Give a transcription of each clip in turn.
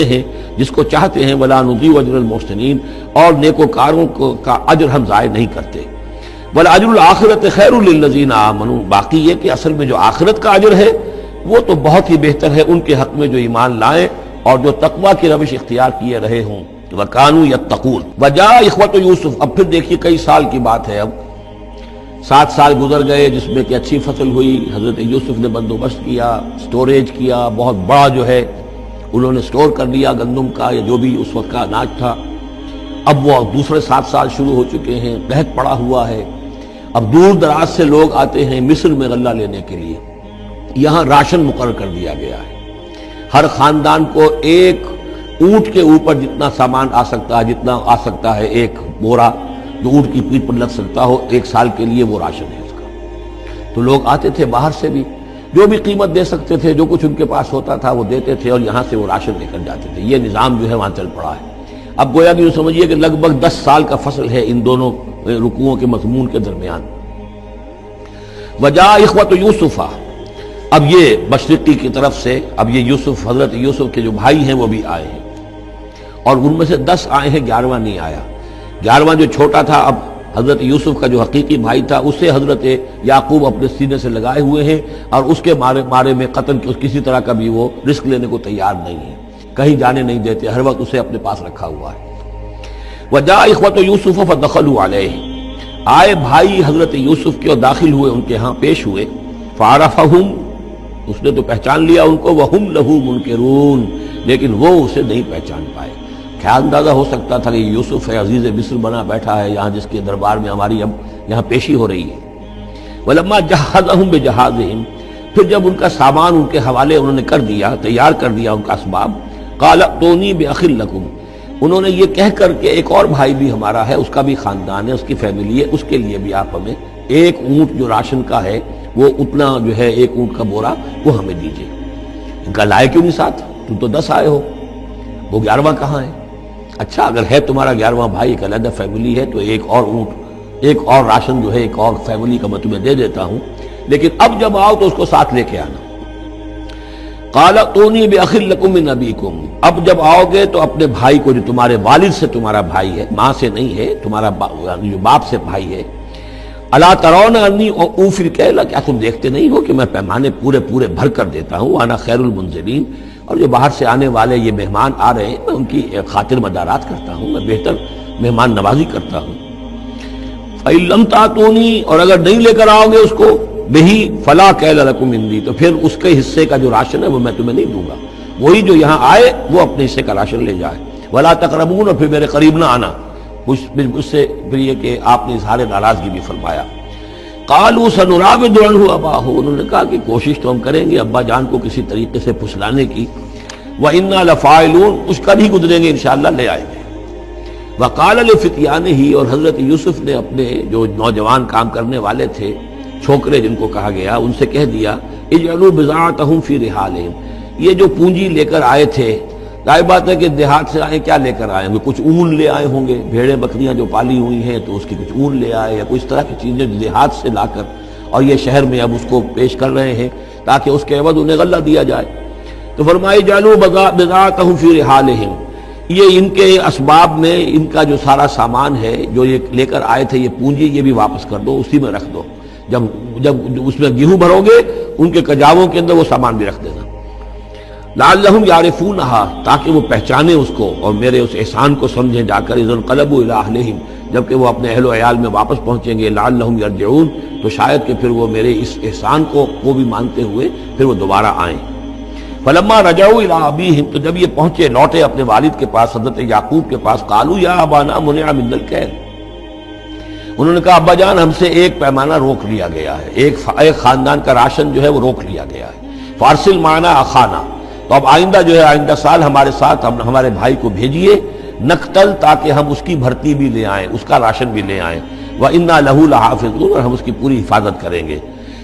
ہیں جس کو چاہتے ہیں، ولا نضیع اجر المحسنین، اور نیکوکاروں کا اجر ہم ضائع نہیں کرتے۔ ولاجر الآخرۃ خیر للذین آمنوا، باقی یہ کہ اصل میں جو آخرت کا اجر ہے وہ تو بہت ہی بہتر ہے ان کے حق میں جو ایمان لائیں اور جو تقوی کی روش اختیار کیے رہے ہوں۔ وَكَانُوا يَتَّقُونَ۔ وَجَاءَ إِخْوَةُ یوسف، اب پھر دیکھیے کئی سال کی بات ہے، اب 7 سال گزر گئے جس میں کہ اچھی فصل ہوئی، حضرت یوسف نے بندوبست کیا، سٹوریج کیا، بہت بڑا جو ہے انہوں نے سٹور کر لیا گندم کا یا جو بھی اس وقت کا اناج تھا۔ اب وہ دوسرے 7 سال شروع ہو چکے ہیں، قحط پڑا ہوا ہے، اب دور دراز سے لوگ آتے ہیں مصر میں غلہ لینے کے لیے۔ یہاں راشن مقرر کر دیا گیا ہے، ہر خاندان کو ایک اونٹ کے اوپر جتنا سامان آ سکتا ہے، جتنا آ سکتا ہے ایک بورا جو اونٹ کی پیٹھ پر لگ سکتا ہو، 1 سال کے لیے وہ راشن ہے اس کا۔ تو لوگ آتے تھے باہر سے بھی، جو بھی قیمت دے سکتے تھے، جو کچھ ان کے پاس ہوتا تھا وہ دیتے تھے اور یہاں سے وہ راشن لے کر جاتے تھے۔ یہ نظام جو ہے وہاں چل پڑا ہے۔ اب گویا کہ یوں سمجھیے کہ لگ بھگ 10 سال کا فصل ہے ان دونوں رکوعوں کے مضمون کے درمیان۔ وجاء إخوة یوسف، اب یہ مشرقی کی طرف سے اب یہ یوسف، حضرت یوسف کے جو بھائی ہیں وہ بھی آئے ہیں، اور ان میں سے 10 آئے ہیں، 11واں نہیں آیا۔ 11واں جو چھوٹا تھا، اب حضرت یوسف کا جو حقیقی بھائی تھا اسے حضرت یعقوب اپنے سینے سے لگائے ہوئے ہیں، اور اس کے مارے میں قتل کسی طرح کا بھی وہ رسک لینے کو تیار نہیں ہے، کہیں جانے نہیں دیتے، ہر وقت اسے اپنے پاس رکھا ہوا ہے۔ وجاء إخوة یوسف فدخلوا علیہ، آئے بھائی حضرت یوسف کے اور داخل ہوئے ان کے ہاں، پیش ہوئے۔ فعرفہم، اس نے تو پہچان لیا ان کو، وہم لہ منکرون، لیکن وہ اسے نہیں پہچان پائے۔ کیا اندازہ ہو سکتا تھا کہ یوسف ہے، عزیز مصر بنا بیٹھا ہے یہاں، جس کے دربار میں ہماری اب یہاں پیشی ہو رہی ہے۔ ولما جہزہم بجہازہم، پھر جب ان کا سامان ان کے حوالے انہوں نے کر دیا، تیار کر دیا ان کا اسباب، قال ائتونی بأخ لکم، انہوں نے یہ کہہ کر کہ ایک اور بھائی بھی ہمارا ہے، اس کا بھی خاندان ہے، اس کی فیملی ہے، اس کے لیے بھی آپ ہمیں ایک اونٹ جو راشن کا ہے وہ اتنا جو ہے، ایک اونٹ کا بورا وہ ہمیں دیجیے۔ ان کا لائے کیوں نہیں ساتھ؟ تم تو 10 آئے ہو، وہ 11واں کہاں ہے؟ اچھا اگر ہے تمہارا 11واں بھائی، ایک علیحدہ فیملی ہے، تو ایک اور اونٹ، ایک اور راشن جو ہے ایک اور فیملی کا میں تمہیں دے دیتا ہوں، لیکن اب جب آؤ تو اس کو ساتھ لے کے آنا۔ قال ائتونی بأخ لکم من ابیکم، اب جب آؤ گے تو اپنے بھائی کو، جو تمہارے والد سے تمہارا بھائی ہے، ماں سے نہیں ہے، تمہارا جو باپ سے بھائی ہے، الا ترون انی اوفی الکیل، کیا تم دیکھتے نہیں ہو کہ میں پیمانے پورے بھر کر دیتا ہوں، وانا خیر المنزلین، اور جو باہر سے آنے والے یہ مہمان آ رہے ہیں میں ان کی خاطر مدارات کرتا ہوں، میں بہتر مہمان نوازی کرتا ہوں۔ فإن لم تأتونی، اور اگر نہیں لے کر آؤ گے اس کو، بہی فلا کیل لکم عندی، تو پھر اس کے حصے کا جو راشن ہے وہ میں تمہیں نہیں دوں گا، وہی جو یہاں آئے وہ اپنے حصے کا راشن لے جائے۔ ولا تقربون، اور پھر میرے قریب نہ آنا، مجھ سے پھر یہ کہ آپ نے اظہار ناراضگی بھی فرمایا۔ قالوا سنراود عنہ اباہ، انہوں نے کہا کہ کوشش تو ہم کریں گے ابا جان کو کسی طریقے سے پھسلانے کی، وَإِنَّا لَفَاعِلُونَ، کچھ کر ہی گزریں گے انشاءاللہ، لے آئیں گے۔ وَقَالَ لِفِتْيَانِهِ، اور حضرت یوسف نے اپنے جو نوجوان کام کرنے والے تھے، چھوکرے جن کو کہا گیا، ان سے کہہ دیا، اجعلوا بضاعتهم فی رحالہم، یہ جو پونجی لے کر آئے تھے، ظاہر بات ہے کہ دیہات سے آئے، کیا لے کر آئے ہوں گے؟ کچھ اون لے آئے ہوں گے، بھیڑیں بکریاں جو پالی ہوئی ہیں تو اس کی کچھ اون لے آئے، یا کچھ طرح کی چیزیں دیہات سے لا کر، اور یہ شہر میں اب اس کو پیش کر رہے ہیں تاکہ اس کے عوض انہیں غلہ دیا جائے۔ تو فرمایا جعلوا بضاعتهم فی رحالہم، یہ ان کے اسباب میں ان کا جو سارا سامان ہے جو یہ لے کر آئے تھے، یہ پونجی، یہ بھی واپس کر دو، اسی میں رکھ دو، جب اس میں گیہوں بھرو گے ان کے کجاووں کے اندر وہ سامان بھی رکھ دینا، لعلہم یعرفونہا، تاکہ وہ پہچانے اس کو اور میرے اس احسان کو سمجھیں جا کر، اذ انقلبوا الی اہلہم، جبکہ وہ اپنے اہل و عیال میں واپس پہنچیں گے، لعلہم یرجعون، تو شاید کہ پھر وہ میرے اس احسان کو وہ بھی مانتے ہوئے پھر وہ دوبارہ آئیں۔ فلما رجعوا الی ابیہم، تو جب یہ پہنچے، لوٹے اپنے والد کے پاس، حضرت یعقوب کے پاس، قالوا یا ابانا منع منا الکیل، انہوں نے کہا ابا جان ہم سے ایک پیمانہ روک لیا گیا ہے، ایک خاندان کا راشن جو ہے وہ روک لیا گیا ہے، فارسل معنا اخانا، تو اب آئندہ جو ہے آئندہ سال ہمارے ساتھ ہمارے بھائی کو بھیجیے، نقتل، تاکہ ہم اس کی بھرتی بھی لے آئیں، اس کا راشن بھی لے آئیں، وَإِنَّا لَهُ لَحَافِظُونَ، اور ہم اس کی پوری حفاظت کریں گے۔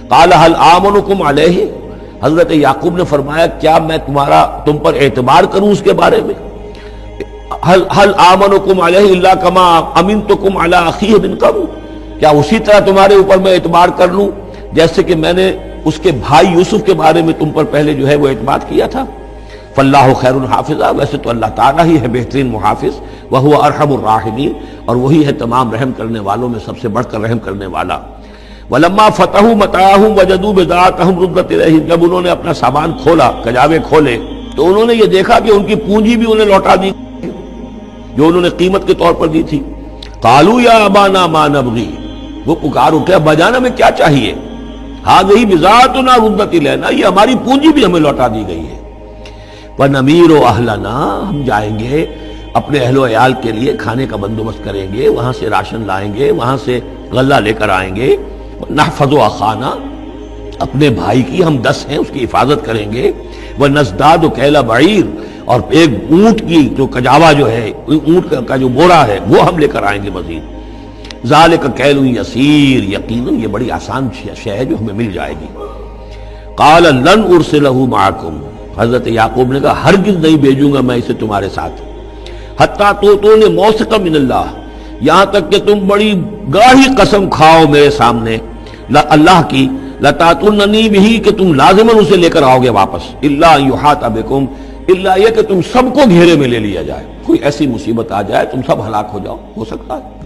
قَالَ هَلْ آمَنُكُمْ عَلَيْهِ، حضرت یعقوب نے فرمایا کیا میں تم پر اعتبار کروں اس کے بارے میں؟ هَلْ آمَنُكُمْ عَلَيْهِ إِلَّا كَمَا أَمِنْتُكُمْ عَلَىٰ أَخِيهِ مِنْ قَبْلُ، کیا اسی طرح تمہارے اوپر میں اعتبار کر لوں جیسے کہ میں نے اس کے بھائی یوسف کے بارے میں تم پر پہلے جو ہے وہ اعتماد کیا تھا؟ فاللہ خیر حافظہ، ویسے تو اللہ تعالیٰ ہی ہے بہترین محافظ، وہو ارحم الراحمین، اور وہی ہے تمام رحم کرنے والوں میں سب سے بڑھ کر رحم کرنے والا۔ وَلَمَّا فَتَحُوا مَتَاعَهُمْ وَجَدُوا بِضَاعَتَهُمْ رُدَّتْ إِلَيْهِمْ، جب انہوں نے اپنا سامان کھولا، کجاوے کھولے، تو انہوں نے یہ دیکھا کہ ان کی پونجی بھی انہیں لوٹا دی جو انہوں نے قیمت کے طور پر دی تھی۔ قَالُوا يَا أَبَانَا مَا نَبْغِي، وہ پکار اٹھے ابا جان ہمیں کیا چاہیے، هَذِهِ بِضَاعَتُنَا رُدَّتْ إِلَيْنَا، یہ ہماری پونجی بھی ہمیں لوٹا دی گئی ہے۔ وَنَمِيرُ أَهْلَنَا، ہم جائیں گے اپنے اہل و عیال کے لیے کھانے کا بندوبست کریں گے، وہاں سے راشن لائیں گے، وہاں سے غلہ لے کر آئیں گے۔ نحفظ أخانا، اپنے بھائی کی ہم 10 ہیں اس کی حفاظت کریں گے۔ وَنَزْدَادُ كَيْلَ بَعِيرٍ، اور ایک اونٹ کی جو کجاوا جو ہے، اونٹ کا جو بورا ہے وہ ہم لے کر آئیں گے مزید۔ ذَلِكَ كَيْلٌ يَسِيرٌ، یقیناً یہ بڑی آسان شے ہے جو ہمیں مل جائے گی۔ قَالَ لَنْ أُرْسِلَهُ مَعَكُمْ، حضرت یعقوب نے کہا ہرگز نہیں بھیجوں گا میں اسے تمہارے ساتھ۔ حتیٰ تؤتونی موثقا من اللہ، یہاں تک کہ تم بڑی گاڑی قسم کھاؤ میرے سامنے اللہ کی، لتاتوننی بہ، کہ تم لازماً اسے لے کر آؤ گے واپس، الا ان یحاط بکم، الا یہ کہ تم سب کو گھیرے میں لے لیا جائے، کوئی ایسی مصیبت آ جائے تم سب ہلاک ہو جاؤ، ہو سکتا ہے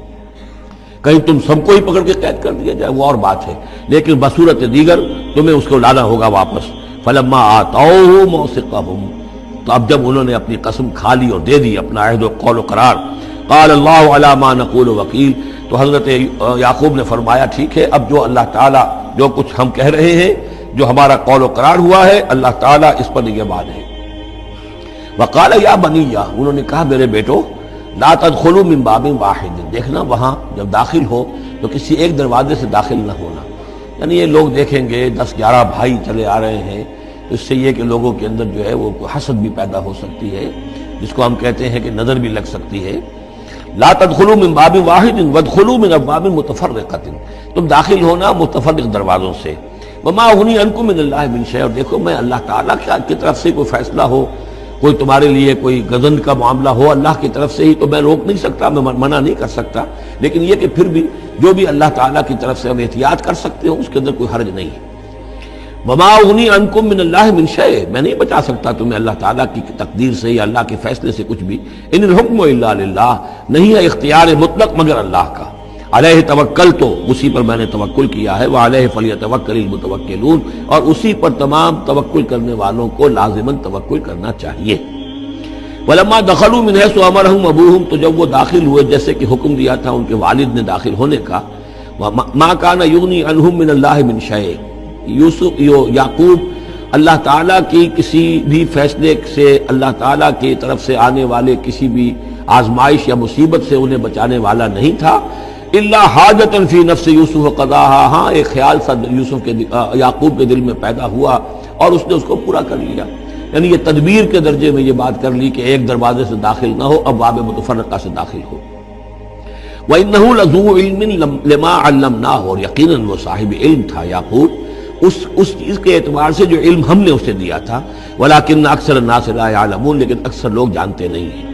کہیں تم سب کو ہی پکڑ کے قید کر دیا جائے، وہ اور بات ہے، لیکن بصورت دیگر تمہیں اس کو لانا ہوگا واپس۔ فلما آتوہ موثقہم، تو اب جب انہوں نے اپنی قسم کھا لی اور دے دی اپنا عہد و قول و قرار، قال اللہ علی ما نقول وکیل، تو حضرت یعقوب نے فرمایا ٹھیک ہے، اب جو اللہ تعالیٰ جو کچھ ہم کہہ رہے ہیں، جو ہمارا قول و قرار ہوا ہے، اللہ تعالیٰ اس پر نگہبان ہے۔ وقال یا بنی، انہوں نے کہا میرے بیٹو، لا تدخلوا من باب واحد، دیکھنا وہاں جب داخل ہو تو کسی ایک دروازے سے داخل نہ ہونا، یعنی یہ لوگ دیکھیں گے 10-11 بھائی چلے آ رہے ہیں، تو اس سے یہ کہ لوگوں کے اندر جو ہے وہ حسد بھی پیدا ہو سکتی ہے، جس کو ہم کہتے ہیں کہ نظر بھی لگ سکتی ہے۔ لا تدخلوا من باب واحد وادخلوا من ابواب متفرقۃ، تم داخل ہونا متفرق دروازوں سے۔ وما اغنی عنکم من اللہ من شیء، اور دیکھو میں اللہ تعالیٰ کی طرف سے کوئی فیصلہ ہو، کوئی تمہارے لیے کوئی غضب کا معاملہ ہو اللہ کی طرف سے ہی، تو میں روک نہیں سکتا، میں منع نہیں کر سکتا، لیکن یہ کہ پھر بھی جو بھی اللہ تعالیٰ کی طرف سے ہم احتیاط کر سکتے ہو اس کے اندر کوئی حرج نہیں ہے۔ وما اغنی عنکم من اللہ من شیء، میں نہیں بچا سکتا تمہیں اللہ تعالیٰ کی تقدیر سے یا اللہ کے فیصلے سے کچھ بھی۔ ان الحکم الا للہ، نہیں ہے اختیار مطلق مگر اللہ کا۔ علیہ توکلت، تو اسی پر میں نے توکل کیا ہے، وعلیہ فلیتوکل المتوکلون، اور اسی پر تمام توکل کرنے والوں کو لازماً توکل کرنا چاہیے۔ ولما دخلوا من حيث امرهم ابوهم، تو جب وہ داخل ہوئے جیسے کہ حکم دیا تھا ان کے والد نے داخل ہونے کا، ما كان يغني عنهم من الله من شيء، یعقوب اللہ تعالیٰ کی کسی بھی فیصلے سے، اللہ تعالیٰ کی طرف سے آنے والے کسی بھی آزمائش یا مصیبت سے انہیں بچانے والا نہیں تھا، الا حاجۃ فی نفس یوسف قضاها، ہاں ایک خیال سا یوسف کے یعقوب کے دل میں پیدا ہوا اور اس نے اس کو پورا کر لیا، یعنی یہ تدبیر کے درجے میں یہ بات کر لی کہ ایک دروازے سے داخل نہ ہو، اب باب متفرقہ سے داخل ہو۔ وَإِنَّهُ لَذُو عِلْمٍ لِمَا عَلَّمْنَاهُ، اور یقیناً وہ صاحب علم تھا یعقوب اس چیز کے اعتبار سے جو علم ہم نے اسے دیا تھا، وَلَٰكِنَّ أَكْثَرَ النَّاسِ لَا يَعْلَمُونَ، لیکن اکثر لوگ جانتے نہیں ہیں۔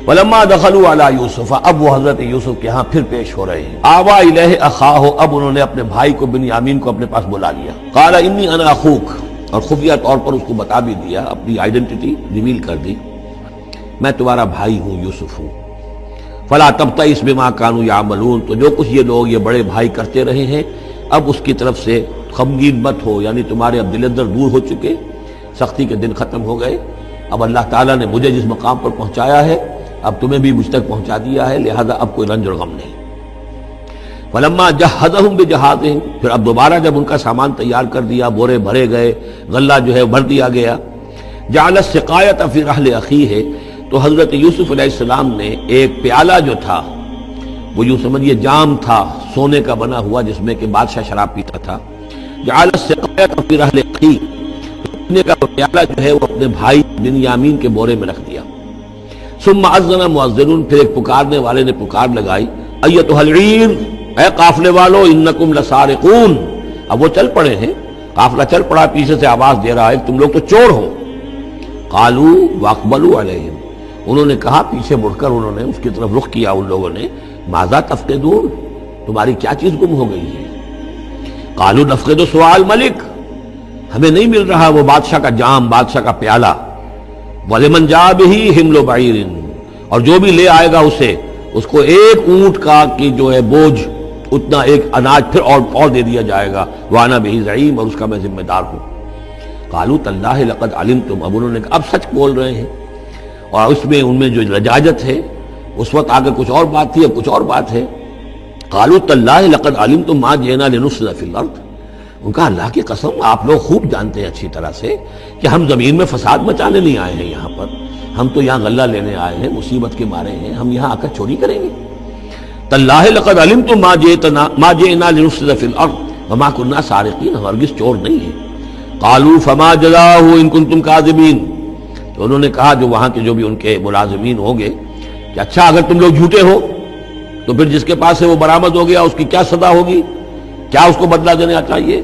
وَلَمَّا دَخَلُوا عَلَىٰ يُوسُفَ، اب وہ حضرت یوسف کے ہاں پھر پیش ہو رہے ہیں۔ آوَىٰ إِلَيْهِ أَخَاهُ، اب انہوں نے اپنے بھائی کو بنیامین کو اپنے پاس بلا لیا۔ قَالَ إِنِّي أَنَا أَخُوكَ، اور خفیہ طور پر اس کو بتا بھی دیا، اپنی آئیڈینٹی ریویل کر دی، میں تمہارا بھائی ہوں، یوسف ہوں۔ فلا تبتئس بما كانوا يعملون، تو جو کچھ یہ لوگ یہ بڑے بھائی کرتے رہے ہیں اب اس کی طرف سے غمگین مت ہو، یعنی تمہارے اب دل اندر دور ہو چکے، سختی کے دن ختم ہو گئے، اب اللہ تعالیٰ نے مجھے جس مقام پر پہنچایا ہے اب تمہیں بھی مجھ تک پہنچا دیا ہے، لہذا اب کوئی رنج اور غم نہیں۔ فلما جہزہم بجہازہم، پھر اب دوبارہ جب ان کا سامان تیار کر دیا، بورے بھرے گئے، غلہ جو ہے بھر دیا گیا، جعل السقایۃ فی رحل اخیہ، تو حضرت یوسف علیہ السلام نے ایک پیالہ جو تھا، وہ یوں سمجھیے جام تھا سونے کا بنا ہوا جس میں کہ بادشاہ شراب پیتا تھا، جعل السقایۃ فی رحل اخیہ، پینے کا پیالہ جو ہے وہ اپنے بھائی بنیامین کے بورے میں رکھ دیا۔ ثم اذن مؤذن، پھر ایک پکارنے والے نے پکار لگائی، ایتھا العیر، اے قافلے والو، انکم لسارقون، اب وہ چل پڑے ہیں، قافلہ چل پڑا، پیچھے سے آواز دے رہا ہے تم لوگ تو چور ہو۔ قالوا واقبلوا علیہم، انہوں نے کہا، پیچھے مڑ کر انہوں نے اس کی طرف رخ کیا ان لوگوں نے، ماذا تفقدون، تمہاری کیا چیز گم ہو گئی ہے؟ قالوا نفقد سؤال ملک، ہمیں نہیں مل رہا وہ بادشاہ کا جام، بادشاہ کا پیالہ۔ وَلِمَنْ جَاءَ بِهِ حِمْلُ بَعِيرٍ، اور جو بھی لے آئے گا اسے، اس کو ایک اونٹ کا کی جو ہے بوجھ، اتنا ایک اناج پھر اور دے دیا جائے گا، وَأَنَا بِهِ زَعِيمٌ، اور اس کا میں ذمہ دار ہوں۔ قَالُوا تَاللَّهِ لَقَدْ عَلِمْتُمْ، اب انہوں نے کہا اب سچ بول رہے ہیں، اور اس میں ان میں جو لجاجت ہے، اس وقت آگے کچھ اور بات تھی، اب کچھ اور بات ہے۔ قَالُوا تَاللَّهِ لَقَدْ عَلِمْتُمْ مَا جِئْنَا لِنُفْسِدَ فِي الْأَرْضِ، ان کا اللہ کی قسم آپ لوگ خوب جانتے ہیں اچھی طرح سے کہ ہم زمین میں فساد مچانے نہیں آئے ہیں، یہاں پر ہم تو یہاں غلہ لینے آئے ہیں، مصیبت کے مارے ہیں، ہم یہاں آ کر چوری کریں گے؟ تاللہ لقد علمتم ما جئنا لنفسد فی الارض وما كنا سارقین، ہم ہرگز چور نہیں ہیں۔ قالوا فما جزاؤہ ان کنتم کاذبین، تو انہوں نے کہا جو وہاں کے جو بھی ان کے ملازمین ہوں گے کہ اچھا اگر تم لوگ جھوٹے ہو تو پھر جس کے پاس سے وہ برآمد ہو گیا اس کی کیا سزا ہوگی، کیا اس کو بدلہ دینا چاہیے؟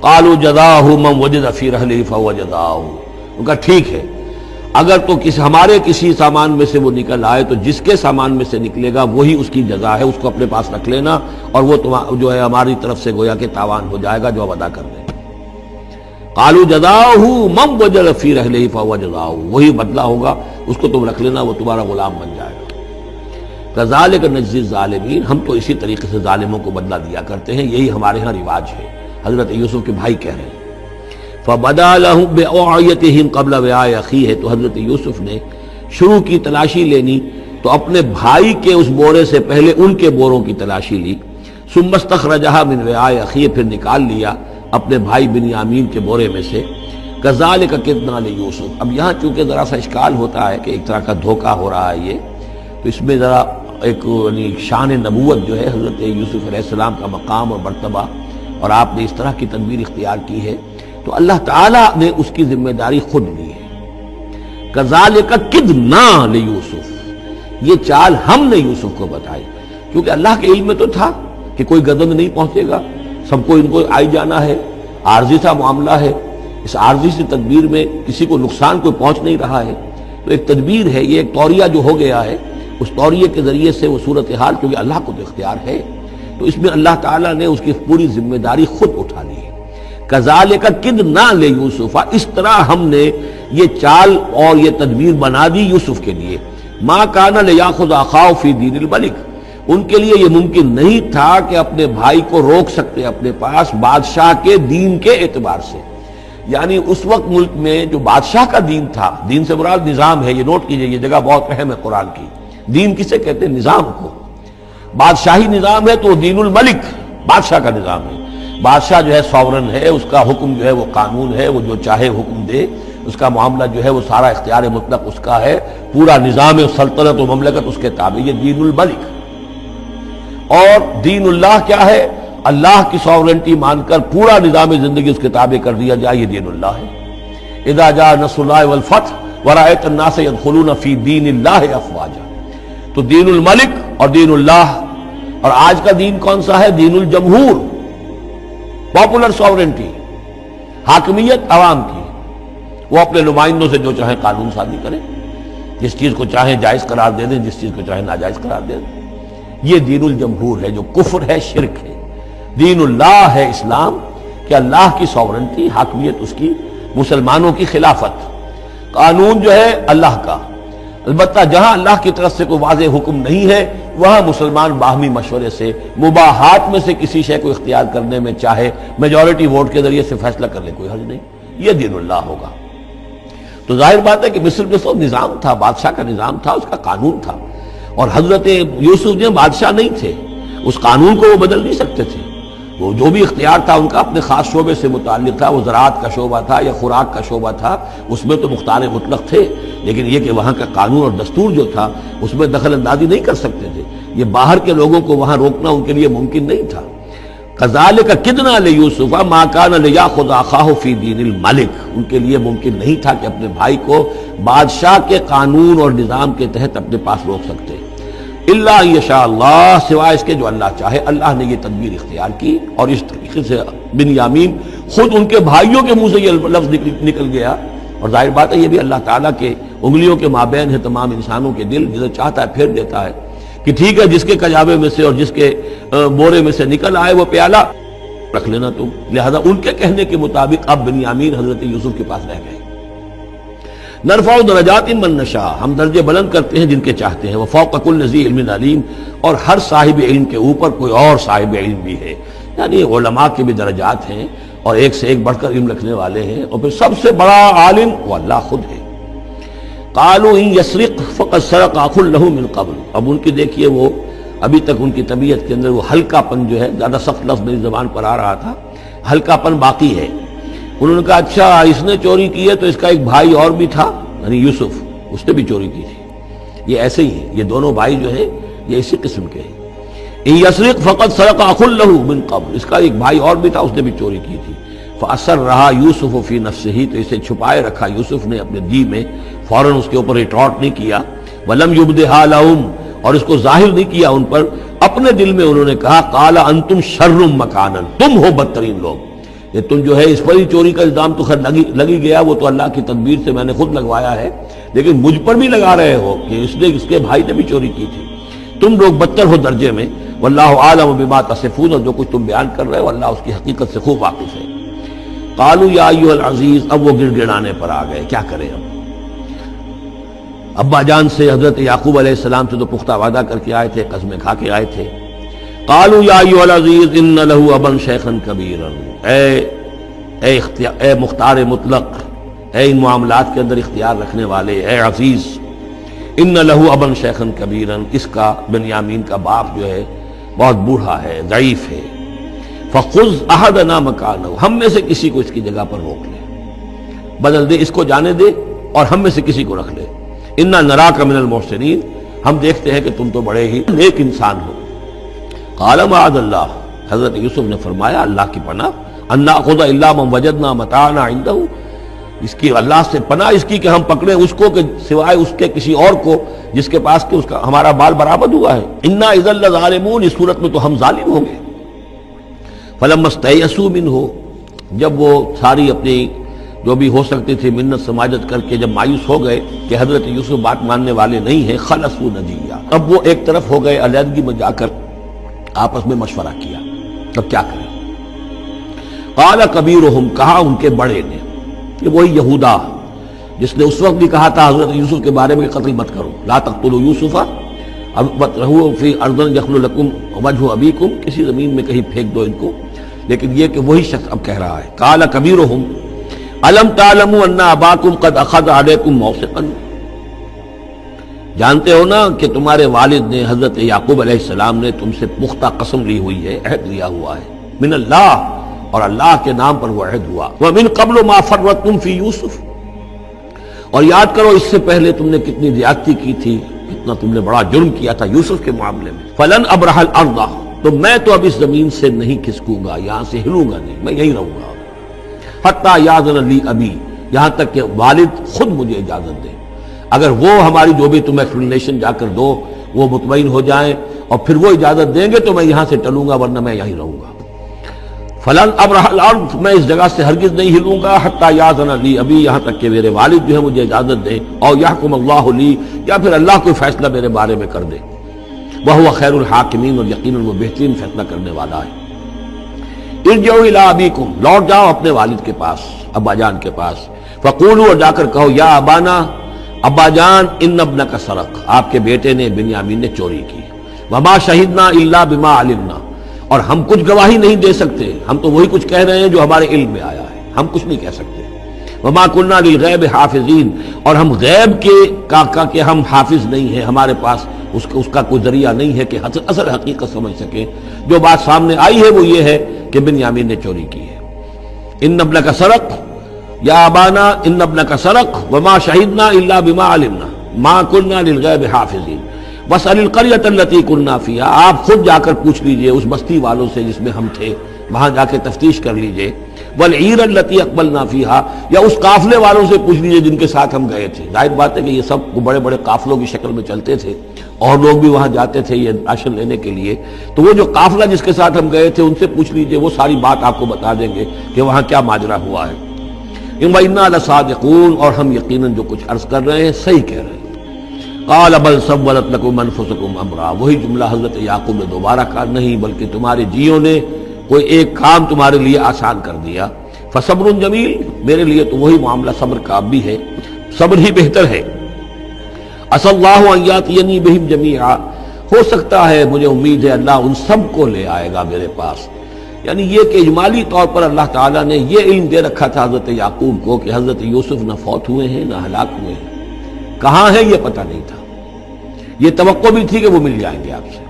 قالوا جزاؤہ من وجد فی رحلہ فہو جزاؤہ، ان کا ٹھیک ہے اگر تو ہمارے کسی سامان میں سے وہ نکل آئے تو جس کے سامان میں سے نکلے گا وہی اس کی جزا ہے، اس کو اپنے پاس رکھ لینا، اور وہ جو ہے ہماری طرف سے گویا کہ تاوان ہو جائے گا جو اب ادا کر دیں۔ قالوا جزاؤہ من وجد فی رحلہ فہو جزاؤہ، وہی بدلہ ہوگا، اس کو تم رکھ لینا، وہ تمہارا غلام بن جائے گا۔ کذالک نجزی الظالمین، ہم تو اسی طریقے سے ظالموں کو بدلہ دیا کرتے ہیں، یہی ہمارے ہاں رواج ہے۔ حضرت یوسف کے بھائی کہہ رہے ہیں فَبَدَا لَهُمْ بِأَوْعِيَتِهِمْ قَبْلَ وِعَاءِ أَخِيهِ، تو حضرت یوسف نے شروع کی تلاشی لینی تو اپنے بھائی کے اس بورے سے پہلے ان کے بوروں کی تلاشی لی، ثُمَّ اسْتَخْرَجَهَا مِنْ وِعَاءِ أَخِيهِ، پھر نکال لیا اپنے بھائی بنیامین کے بورے میں سے۔ كَذَلِكَ كِدْنَا لِيُوسُف، اب یہاں چونکہ ذرا سا اشکال ہوتا ہے کہ ایک طرح کا دھوکہ ہو رہا ہے یہ، تو اس میں ذرا ایک شان نبوت جو ہے حضرت یوسف علیہ السلام کا مقام اور مرتبہ، اور آپ نے اس طرح کی تدبیر اختیار کی ہے تو اللہ تعالیٰ نے اس کی ذمہ داری خود لی ہے۔ کذالک کدنا لیوسف، یہ چال ہم نے یوسف کو بتائی، کیونکہ اللہ کے علم میں تو تھا کہ کوئی گدن نہیں پہنچے گا، سب کو ان کو آئی جانا ہے، عارضی سا معاملہ ہے، اس عارضی سی تدبیر میں کسی کو نقصان کوئی پہنچ نہیں رہا ہے، تو ایک تدبیر ہے، یہ ایک توریہ جو ہو گیا ہے، اس توریہ کے ذریعے سے وہ صورتحال، کیونکہ اللہ کو تو اختیار ہے، تو اس میں اللہ تعالیٰ نے اس کی پوری ذمہ داری خود اٹھا لی ہے۔ کذالک کدنا لیوسف، اس طرح ہم نے یہ چال اور یہ تدبیر بنا دی یوسف کے لیے۔ ما کان لیاخذ اخاہ فی دین الملک، ان کے لیے یہ ممکن نہیں تھا کہ اپنے بھائی کو روک سکتے اپنے پاس بادشاہ کے دین کے اعتبار سے، یعنی اس وقت ملک میں جو بادشاہ کا دین تھا، دین سے مراد نظام ہے، یہ نوٹ کیجئے، یہ جگہ بہت اہم ہے قرآن کی۔ دین کسے کہتے ہیں؟ نظام کو۔ بادشاہی نظام ہے تو دین الملک بادشاہ کا نظام ہے، بادشاہ جو ہے ساورن ہے، اس کا حکم جو ہے وہ قانون ہے، وہ جو چاہے حکم دے، اس کا معاملہ جو ہے وہ سارا اختیار مطلق اس کا ہے، پورا نظام سلطنت و مملکت اس کے تابع، یہ دین الملک۔ اور دین اللہ کیا ہے؟ اللہ کی ساورنٹی مان کر پورا نظام زندگی اس کے تابع کر دیا جائے، یہ دین اللہ ہے۔ اذا جاء نصر اللہ والفتح ورأيت الناس يدخلون في دین اللہ افواجا، تو دین الملک اور دین اللہ۔ اور آج کا دین کون سا ہے؟ دین الجمہور، پاپولر ساورنٹی، حاکمیت عوام کی، وہ اپنے نمائندوں سے جو چاہیں قانون سازی کریں، جس چیز کو چاہیں جائز قرار دے دیں، جس چیز کو چاہیں ناجائز قرار دے دیں، یہ دین الجمہور ہے، جو کفر ہے، شرک ہے۔ دین اللہ ہے اسلام، کہ اللہ کی ساورنٹی، حاکمیت اس کی، مسلمانوں کی خلافت، قانون جو ہے اللہ کا۔ البتہ جہاں اللہ کی طرف سے کوئی واضح حکم نہیں ہے وہاں مسلمان باہمی مشورے سے مباحات میں سے کسی شے کو اختیار کرنے میں چاہے میجورٹی ووٹ کے ذریعے سے فیصلہ کر لے، کوئی حرج نہیں، یہ دین اللہ ہوگا۔ تو ظاہر بات ہے کہ مصر میں تو نظام تھا، بادشاہ کا نظام تھا، اس کا قانون تھا، اور حضرت یوسف جو بادشاہ نہیں تھے، اس قانون کو وہ بدل نہیں سکتے تھے، وہ جو بھی اختیار تھا ان کا اپنے خاص شعبے سے متعلق تھا، وہ زراعت کا شعبہ تھا یا خوراک کا شعبہ تھا، اس میں تو مختار مطلق تھے، لیکن یہ کہ وہاں کا قانون اور دستور جو تھا اس میں دخل اندازی نہیں کر سکتے تھے، یہ باہر کے لوگوں کو وہاں روکنا ان کے لیے ممکن نہیں تھا۔ کذالک کدنا لیوسف ما کان لیاخذ اخاہ فی دین الملک، ان کے لیے ممکن نہیں تھا کہ اپنے بھائی کو بادشاہ کے قانون اور نظام کے تحت اپنے پاس روک سکتے، الا یشاء اللہ، سوائے اس کے جو اللہ چاہے۔ اللہ نے یہ تدبیر اختیار کی، اور اس طریقے سے بنیامین خود ان کے بھائیوں کے منہ سے یہ لفظ نکل گیا، اور ظاہر بات ہے یہ بھی اللہ تعالیٰ کے انگلیوں کے مابین ہے تمام انسانوں کے دل، جسے چاہتا ہے پھیر دیتا ہے کہ ٹھیک ہے جس کے کجاوے میں سے اور جس کے بورے میں سے نکل آئے وہ پیالہ رکھ لینا تم۔ لہذا ان کے کہنے کے مطابق اب بنیامین حضرت یوسف کے پاس رہ گئے، نرفع درجات من نشاء، ہم درجے بلند کرتے ہیں جن کے چاہتے ہیں، وفوق کل ذی علم علیم، اور ہر صاحب علم کے اوپر کوئی اور صاحب علم بھی ہے، یعنی علماء کے بھی درجات ہیں اور ایک سے ایک بڑھ کر علم رکھنے والے ہیں، اور پھر سب سے بڑا عالم وہ اللہ خود ہے۔ قالوا ان یسرق فقد سرق اخ له من قبل، اب ان کی دیکھیے وہ ابھی تک ان کی طبیعت کے اندر وہ ہلکا پن جو ہے، زیادہ سخت لفظ میری زبان پر آ رہا تھا، ہلکا پن باقی ہے۔ انہوں نے کہا اچھا اس نے چوری کی ہے تو اس کا ایک بھائی اور بھی تھا، یعنی یوسف، اس نے بھی چوری کی تھی۔ یہ ایسے ہی ہے، یہ دونوں بھائی جو ہیں یہ اسی قسم کے ہیں۔ ان یسرق فقد سرق اخ له من قبل، اس کا ایک بھائی اور بھی تھا، اس نے بھی چوری کی تھی۔ فأسرها یوسف فی نفسہ، تو اسے چھپائے رکھا یوسف نے اپنے دل میں، فوراً اس کے اوپر ریٹارٹ نہیں کیا۔ ولم یبدھا لہم، اور اس کو ظاہر نہیں کیا ان پر، اپنے دل میں انہوں نے کہا قال انتم شر مکانا، تم ہو بدترین لوگ، یہ تم جو ہے اس پر ہی چوری کا الزام تو خیر لگی گیا، وہ تو اللہ کی تدبیر سے میں نے خود لگوایا ہے، لیکن مجھ پر بھی لگا رہے ہو کہ اس کے بھائی نے بھی چوری کی تھی، تم لوگ بدتر ہو درجے میں۔ واللہ عالم بما تصفون، اور جو کچھ تم بیان کر رہے ہو اللہ اس کی حقیقت سے خوب واقف ہے۔ قالوا یا ایھا العزیز، اب وہ گڑ گڑانے پر آ گئے، کیا کریں اب؟ ابا جان سے حضرت یعقوب علیہ السلام سے تو پختہ وعدہ کر کے آئے تھے، قسمیں کھا کے آئے تھے۔ قالوا یا ایھا العزیز ان له ابا شیخا کبیرا، اے مختار مطلق، اے ان معاملات کے اندر اختیار رکھنے والے، اے عزیز، ان له ابا شیخا کبیرا، اس کا بنیامین کا باپ جو ہے بہت بوڑھا ہے، ضعیف ہے۔ فخذ احدنا مکانہ، ہم میں سے کسی کو اس کی جگہ پر روک لے، بدل دے، اس کو جانے دے اور ہم میں سے کسی کو رکھ لے۔ انا نراک من المحسنین، ہم دیکھتے ہیں کہ تم تو بڑے ہی نیک انسان ہو۔ قال معاذ اللہ، حضرت یوسف نے فرمایا اللہ کی پناہ، ان ناخذ الا من وجدنا متاعنا عنده، اس کی اللہ سے پناہ اس کی کہ ہم پکڑیں اس کو کہ سوائے اس کے کسی اور کو جس کے پاس کہ اس کا ہمارا بال برآمد ہوا ہے۔ انا اذا لظالمون، اس صورت میں تو ہم ظالم ہوں گے۔ فلما استيئسوا منه، جب وہ ساری اپنی جو بھی ہو سکتی تھی منت سماجت کر کے جب مایوس ہو گئے کہ حضرت یوسف بات ماننے والے نہیں ہیں، خلصوا نجیا، اب وہ ایک طرف ہو گئے، علیحدگی میں جا کر آپس میں مشورہ کیا، اب کیا کریں؟ قال کبیرہم، کہا ان کے بڑے نے، کہ وہی یہودا جس نے اس وقت بھی کہا تھا حضرت یوسف کے بارے میں کہ قتل مت کرو، لا تقتلوا یوسف وَاطْرَحُوهُ فِي أَرْضٍ يَخْلُ لَكُمْ وَجْهُ أَبِيكُمْ، کسی زمین میں کہیں پھینک دو ان کو، لیکن یہ کہ وہی شخص اب کہہ رہا ہے قال كبيرهم ألم تعلموا أن أباكم قد أخذ عليكم موثقا، جانتے ہو نا کہ تمہارے والد نے حضرت یعقوب علیہ السلام نے تم سے پختہ قسم لی ہوئی ہے، عہد لیا ہوا ہے، من اللہ، اور اللہ کے نام پر وہ عہد ہوا، وَمِن قَبْلُ مَا فَرَّطْتُمْ فِي يُوسُف، اور یاد کرو اس سے پہلے تم نے کتنی زیادتی کی تھی، کتنا تم نے بڑا جرم کیا تھا یوسف کے معاملے میں۔ فَلَنْ أَبْرَحَ الْأَرْضَ، تو میں تو اب اس زمین سے نہیں کھسکوں گا، یہاں سے ہلوں گا نہیں، میں یہیں رہوں گا، حتیٰ یأذن لی ابی، یہاں تک کہ والد خود مجھے اجازت دے، اگر وہ ہماری جو بھی تم ایکسپلینیشن جا کر دو وہ مطمئن ہو جائیں اور پھر وہ اجازت دیں گے تو میں یہاں سے ٹلوں گا، ورنہ میں یہیں رہوں گا۔ فلن ابرح الارض، میں اس جگہ سے ہرگز نہیں ہلوں گا، حتیٰ یأذن لی ابی، یہاں تک کہ میرے والد جو ہے مجھے اجازت دیں، اور یحکم اللہ لی، یا پھر اللہ کوئی فیصلہ میرے بارے میں کر دے، وہو خیر الحاکمین، اور یقیناً وہ بہترین فیصلہ کرنے والا ہے۔ ارجعوا الی ابیکم، لوٹ جاؤ اپنے والد کے پاس، ابا جان کے پاس، فقولوا، اور جا کر کہو، یا ابانا، ابا جان، ان ابنک سرق، آپ کے بیٹے نے بنیامین نے چوری کی، وما شہدنا الا بما علمنا، اور ہم کچھ گواہی نہیں دے سکتے، ہم تو وہی کچھ کہہ رہے ہیں جو ہمارے علم میں آیا ہے، ہم کچھ نہیں کہہ سکتے، وما كنا للغیب حافظین، اور ہم غیب کے ہم حافظ نہیں ہیں، ہمارے پاس اس کا کوئی ذریعہ نہیں ہے کہ اصل حقیقت سمجھ سکیں، جو بات سامنے آئی ہے وہ یہ ہے کہ بنیامین نے چوری کی ہے۔ ان ابنک سرق، یا ابانا ان ابنک سرق وما شہدنا الا بما علمنا ما كنا للغیب حافظین واسأل القریۃ التی كنا فیہا، آپ خود جا کر پوچھ لیجئے اس بستی والوں سے جس میں ہم تھے، وہاں جا کے تفتیش کر لیجئے، والعیر التی اقبلنا فیہا، یا اس قافلے والوں سے پوچھ لیجئے جن کے ساتھ ہم گئے تھے۔ ظاہر بات ہے کہ یہ سب بڑے بڑے قافلوں کی شکل میں چلتے تھے اور لوگ بھی وہاں جاتے تھے یہ راشن لینے کے لیے، تو وہ جو قافلہ جس کے ساتھ ہم گئے تھے ان سے پوچھ لیجئے، وہ ساری بات آپ کو بتا دیں گے کہ وہاں کیا ماجرا ہوا ہے۔ وَإِنَّا لَصَادِقُونَ، اور ہم یقیناً جو کچھ عرض کر رہے ہیں صحیح کہہ رہے ہیں۔ قَالَ بَلْ سَوَّلَتْ لَكُمْ أَنفُسُكُمْ أَمْرًا، وہی جملہ حضرت یعقوب نے دوبارہ کہا، نہیں بلکہ تمہاری جیوں نے کوئی ایک کام تمہارے لیے آسان کر دیا، فصبر جمیل، میرے لیے تو وہی معاملہ صبر کا بھی ہے، صبر ہی بہتر ہے۔ عسى اللہ ان یاتینی بہم جمیعا، ہو سکتا ہے، مجھے امید ہے اللہ ان سب کو لے آئے گا میرے پاس۔ یعنی یہ کہ اجمالی طور پر اللہ تعالیٰ نے یہ علم دے رکھا تھا حضرت یعقوب کو کہ حضرت یوسف نہ فوت ہوئے ہیں نہ ہلاک ہوئے ہیں، کہاں ہے یہ پتہ نہیں تھا، یہ توقع بھی تھی کہ وہ مل جائیں گے آپ سے،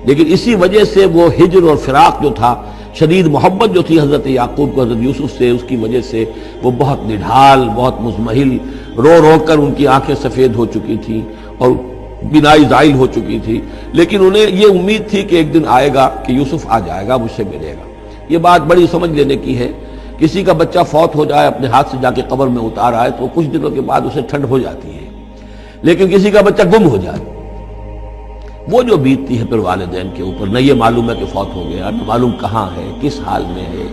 لیکن اسی وجہ سے وہ ہجر اور فراق جو تھا، شدید محبت جو تھی حضرت یعقوب کو حضرت یوسف سے، اس کی وجہ سے وہ بہت نڈھال، بہت مزمحل، رو رو کر ان کی آنکھیں سفید ہو چکی تھیں اور بینائی زائل ہو چکی تھی، لیکن انہیں یہ امید تھی کہ ایک دن آئے گا کہ یوسف آ جائے گا، مجھ سے ملے گا۔ یہ بات بڑی سمجھ لینے کی ہے، کسی کا بچہ فوت ہو جائے، اپنے ہاتھ سے جا کے قبر میں اتار آئے تو کچھ دنوں کے بعد اسے ٹھنڈ ہو جاتی ہے، لیکن کسی کا بچہ گم ہو جائے، وہ جو بیتتی ہے پھر والدین کے اوپر، نہ یہ معلوم ہے کہ فوت ہو گیا، نہ معلوم کہاں ہے، کس حال میں ہے۔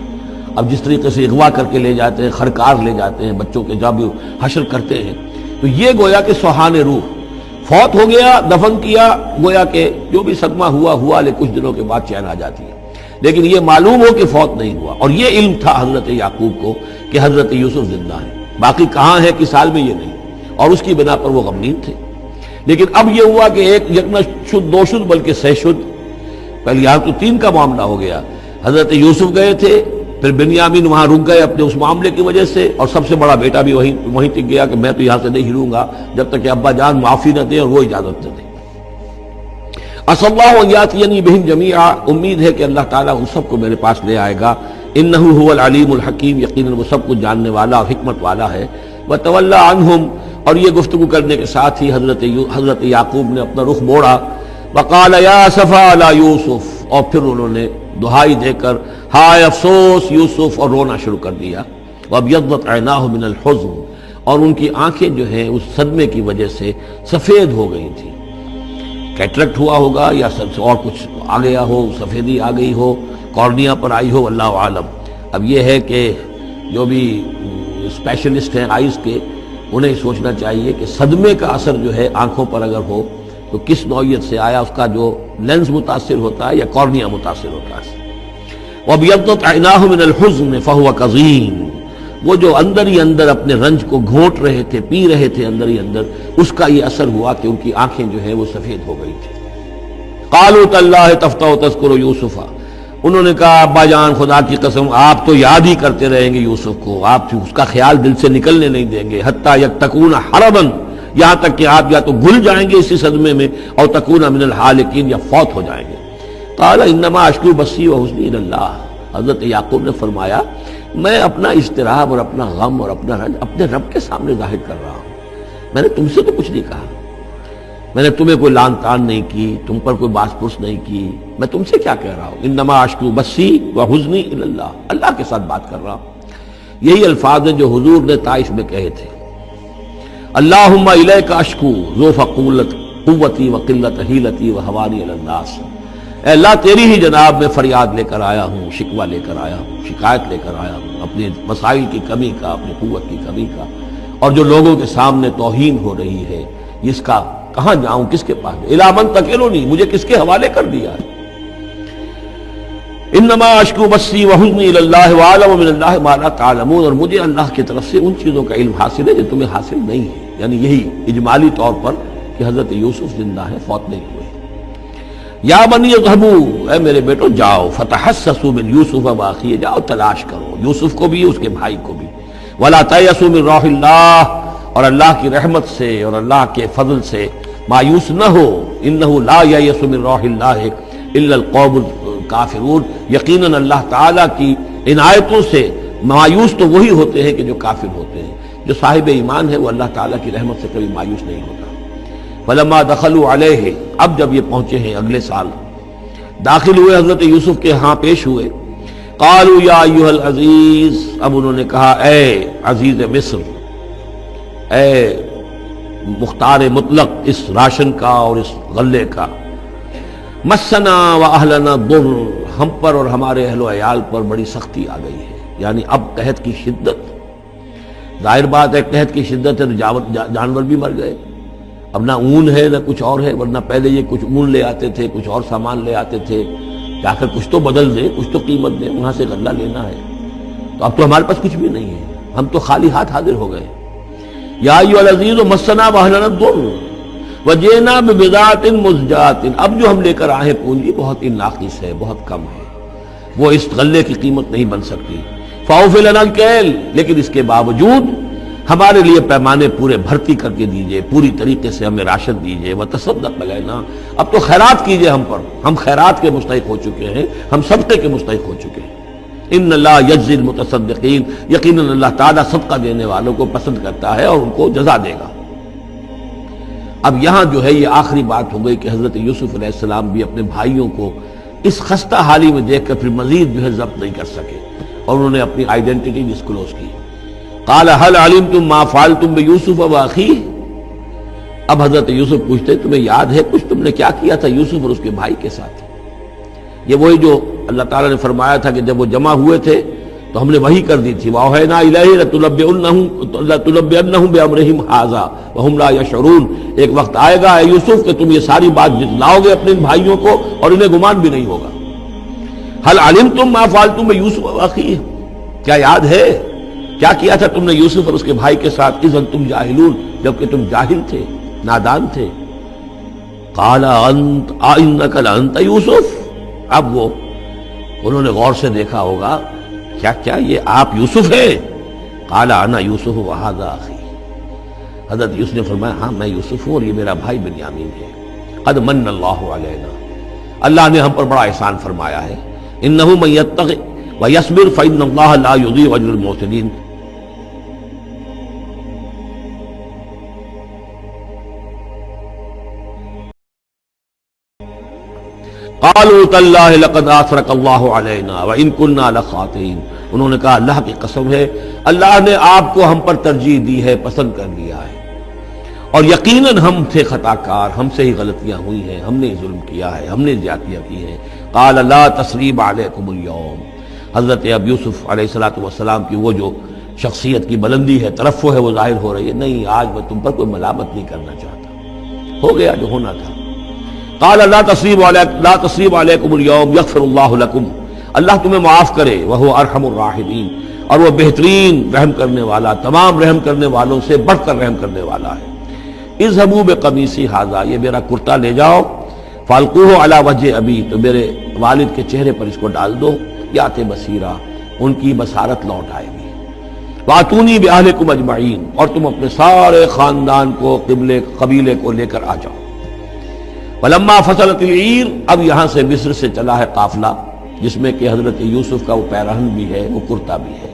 اب جس طریقے سے اغوا کر کے لے جاتے ہیں، خرکار لے جاتے ہیں بچوں کے، جب حشر کرتے ہیں، تو یہ گویا کہ سوہان روح، فوت ہو گیا، دفن کیا، گویا کہ جو بھی صدمہ ہوا لیکن کچھ دنوں کے بعد چین آ جاتی ہے، لیکن یہ معلوم ہو کہ فوت نہیں ہوا۔ اور یہ علم تھا حضرت یعقوب کو کہ حضرت یوسف زندہ ہے، باقی کہاں ہے کس حال میں یہ نہیں، اور اس کی بنا پر وہ غمگین تھے۔ لیکن اب یہ ہوا کہ ایک یک نہ شد دو شد بلکہ سہ شد، پہلے یہاں تو تین کا معاملہ ہو گیا، حضرت یوسف گئے تھے، پھر بنیامین وہاں رک گئے اپنے اس معاملے کی وجہ سے، اور سب سے بڑا بیٹا بھی وہیں ٹک گیا کہ میں تو یہاں سے نہیں ہلوں گا جب تک کہ ابا جان معافی نہ دیں اور وہ اجازت نہ دیں۔ عسى اللہ ان یاتینی بہم جمیعا، امید ہے کہ اللہ تعالیٰ ان سب کو میرے پاس لے آئے گا۔ انہ هو العلیم الحکیم، یقیناً وہ سب کچھ جاننے والا اور حکمت والا ہے۔ وتولی عنہم، اور یہ گفتگو کرنے کے ساتھ ہی حضرت یعقوب نے اپنا رخ موڑا، وقال یا اسفا علی یوسف، اور پھر انہوں نے دہائی دے کر ہائے افسوس یوسف، اور رونا شروع کر دیا۔ وابیضت عیناہ من الحزن، اور ان کی آنکھیں جو ہیں اس صدمے کی وجہ سے سفید ہو گئی تھیں، کیٹریکٹ ہوا ہوگا یا اور کچھ آ گیا ہو، سفیدی آ گئی ہو، کارنیا پر آئی ہو، اللہ عالم۔ اب یہ ہے کہ جو بھی اسپیشلسٹ ہیں آئیز کے، انہیں سوچنا چاہیے کہ صدمے کا اثر جو ہے آنکھوں پر اگر ہو تو کس نوعیت سے آیا، اس کا جو لینز متاثر ہوتا ہے یا کارنیا متاثر ہوتا ہے۔ وَابْيَضَّتْ عَيْنَاهُ مِنَ الْحُزْنِ فَهُوَ كَظِيمٌ، وہ جو اندر ہی اندر اپنے رنج کو گھونٹ رہے تھے، پی رہے تھے اندر ہی اندر، اس کا یہ اثر ہوا کہ ان کی آنکھیں جو ہیں وہ سفید ہو گئی تھی۔ قَالُوا تَاللَّهِ تَفْتَحُ تَذْكُرُ يُوسُفَ، انہوں نے کہا ابا جان خدا کی قسم آپ تو یاد ہی کرتے رہیں گے یوسف کو، آپ اس کا خیال دل سے نکلنے نہیں دیں گے، حتیٰ یکتکون حربا، یہاں تک کہ آپ یا تو گل جائیں گے اسی صدمے میں، اور تکون من الحالکین، یا فوت ہو جائیں گے۔ قال انما اشکو بثی وحزنی الی اللہ، حضرت یعقوب نے فرمایا میں اپنا اضطراب اور اپنا غم اور اپنا رنج اپنے رب کے سامنے ظاہر کر رہا ہوں، میں نے تم سے تو کچھ نہیں کہا، میں نے تمہیں کوئی لان تان نہیں کی، تم پر کوئی باس پرس نہیں کی، میں تم سے کیا کہہ رہا ہوں، انما اشکو بثی وحزنی الی اللہ، اللہ کے ساتھ بات کر رہا ہوں۔ یہی الفاظ ہیں جو حضور نے طائف میں کہے تھے، اللہم الیک اشکو ذوف قوتی وقلت حیلتی وحوانی علی الناس، اے اللہ تیری ہی جناب میں فریاد لے کر آیا ہوں، شکوہ لے کر آیا ہوں، شکایت لے کر آیا ہوں اپنے وسائل کی کمی کا، اپنی قوت کی کمی کا، اور جو لوگوں کے سامنے توہین ہو رہی ہے اس کا کہاں جاؤں، کس کے پاس، الی من تکلنی، مجھے کس کے حوالے کر دیا ہے۔ انما اشکو بثی وحزنی الی اللہ واعلم من اللہ ما لا تعلمون، اور مجھے اللہ کی طرف سے ان چیزوں کا علم حاصل ہے جو تمہیں حاصل نہیں ہے، یعنی یہی اجمالی طور پر کہ حضرت یوسف زندہ ہے، فوت نہیں ہوئے۔ یا بنی اذهبوا، اے میرے بیٹو جاؤ، فتحسسوا من یوسف واخیہ، جاؤ تلاش کرو یوسف کو بھی اس کے بھائی کو بھی، ولا تیأسوا من روح اللہ، اور اللہ کی رحمت سے اور اللہ کے فضل سے مایوس نہ ہو، انہ لا ییأس من روح اللہ الا القوم الکافرون، یقیناً اللہ تعالیٰ کی عنایتوں سے مایوس تو وہی ہوتے ہیں کہ جو کافر ہوتے ہیں، جو صاحب ایمان ہے وہ اللہ تعالیٰ کی رحمت سے کبھی مایوس نہیں ہوتا۔ فلما دخلوا علیہ، اب جب یہ پہنچے ہیں اگلے سال، داخل ہوئے حضرت یوسف کے ہاں پیش ہوئے، قالوا یا ایھا العزیز، اب انہوں نے کہا اے عزیز مصر، اے مختار مطلق اس راشن کا اور اس غلے کا، مسنا و اہلنا ضر، ہم پر اور ہمارے اہل و عیال پر بڑی سختی آ گئی ہے، یعنی اب قحط کی شدت، ظاہر بات ہے قحط کی شدت ہے تو جانور بھی مر گئے، اب نہ اون ہے نہ کچھ اور ہے، ورنہ پہلے یہ کچھ اون لے آتے تھے، کچھ اور سامان لے آتے تھے، جا کر کچھ تو بدل دیں، کچھ تو قیمت دیں، وہاں سے غلہ لینا ہے، تو اب تو ہمارے پاس کچھ بھی نہیں ہے، ہم تو خالی ہاتھ حاضر ہو گئے۔ یا ایھا الذین مسنا واہلنا الضر وجئنا ببضاعۃ مزجاۃ، اب جو ہم لے کر آئے پونجی بہت ہی ناقص ہے، بہت کم ہے، وہ اس غلے کی قیمت نہیں بن سکتی۔ فاوف لنا الکیل، لیکن اس کے باوجود ہمارے لیے پیمانے پورے بھرتی کر کے دیجئے، پوری طریقے سے ہمیں راشد دیجئے، وتصدق علینا، اب تو خیرات کیجئے ہم پر، ہم خیرات کے مستحق ہو چکے ہیں، ہم صدقے کے مستحق ہو چکے ہیں۔ ان اللہ یجزی المتصدقین، یقیناً اللہ تعالیٰ صدقہ دینے والوں کو پسند کرتا ہے اور ان کو جزا دے گا۔ اب یہاں جو ہے یہ آخری بات ہو گئی کہ حضرت یوسف علیہ السلام بھی اپنے بھائیوں کو اس خستہ حالی میں دیکھ کر پھر مزید جو ہے ضبط نہیں کر سکے اور انہوں نے اپنی آئیڈینٹی ڈسکلوز کی۔ قال هل علمتم ما فعلتم بيوسف واخيه، اب حضرت یوسف پوچھتے تمہیں یاد ہے کچھ تم نے کیا کیا تھا یوسف اور اس کے بھائی کے ساتھ؟ یہ وہی جو اللہ تعالیٰ نے فرمایا تھا کہ جب وہ جمع ہوئے تھے تو ہم نے وہی کر دی تھی، وَأَوْحَيْنَا إِلَيْهِ لَتُنَبِّئَنَّهُم بِأَمْرِهِمْ هَٰذَا وَهُمْ لَا يَشْعُرُونَ، ایک وقت آئے گا اے یوسف کہ تم یہ ساری بات جتلاؤ گے اپنے بھائیوں کو اور انہیں گمان بھی نہیں ہوگا۔ هل علمتم ما فعلتم بيوسف واخيه، کیا یاد ہے کیا کیا تھا تم نے یوسف اور اس کے بھائی کے ساتھ؟ اذ انتم جاہلون، جبکہ تم جاہل تھے، نادان تھے۔ قال انت انک لانت یوسف، اب وہ انہوں نے غور سے دیکھا ہوگا کیا یہ آپ یوسف ہیں؟ قال انا یوسف وہذا اخی، حضرت یوسف نے فرمایا ہاں میں یوسف ہوں اور یہ میرا بھائی بنیامین ہے۔ قد من اللہ علینا، اللہ نے ہم پر بڑا احسان فرمایا ہے۔ انہ من یتق ویصبر فإن اللہ لا یضیع اجر المحسنین، قالوا تاللہ لقد آثرک اللہ علینا وإن كنا لخاطئین، انہوں نے کہا اللہ کی قسم ہے اللہ نے آپ کو ہم پر ترجیح دی ہے، پسند کر لیا ہے، اور یقیناً ہم تھے خطا کار، ہم سے ہی غلطیاں ہوئی ہیں، ہم نے ظلم کیا ہے، ہم نے زیادتیاں کی ہیں۔ قال لا تثریب علیکم اليوم، حضرت اب یوسف علیہ السلام کی وہ جو شخصیت کی بلندی ہے، ترفع ہے، وہ ظاہر ہو رہی ہے، نہیں آج میں تم پر کوئی ملامت نہیں کرنا چاہتا، ہو گیا جو ہونا تھا۔ قال لا تثریب علیکم اليوم یغفر اللہ لکم، اللہ تمہیں معاف کرے، وہو ارحم الراحمین، اور وہ بہترین رحم کرنے والا، تمام رحم کرنے والوں سے بڑھ کر رحم کرنے والا ہے۔ اذهبوا بقمیصی ھذا، یہ میرا کرتا لے جاؤ، فالقوہ علی وجہ ابی، تو میرے والد کے چہرے پر اس کو ڈال دو، یات بصیرہ، ان کی بصارت لوٹ آئے گی۔ واتونی باہلکم اجمعین، اور تم اپنے سارے خاندان کو، قبیلے کو لے کر آ جاؤ۔ فلما فصلت العیر، اب یہاں سے مصر سے چلا ہے قافلہ جس میں کہ حضرت یوسف کا وہ پیرہن بھی ہے، وہ کرتا بھی ہے۔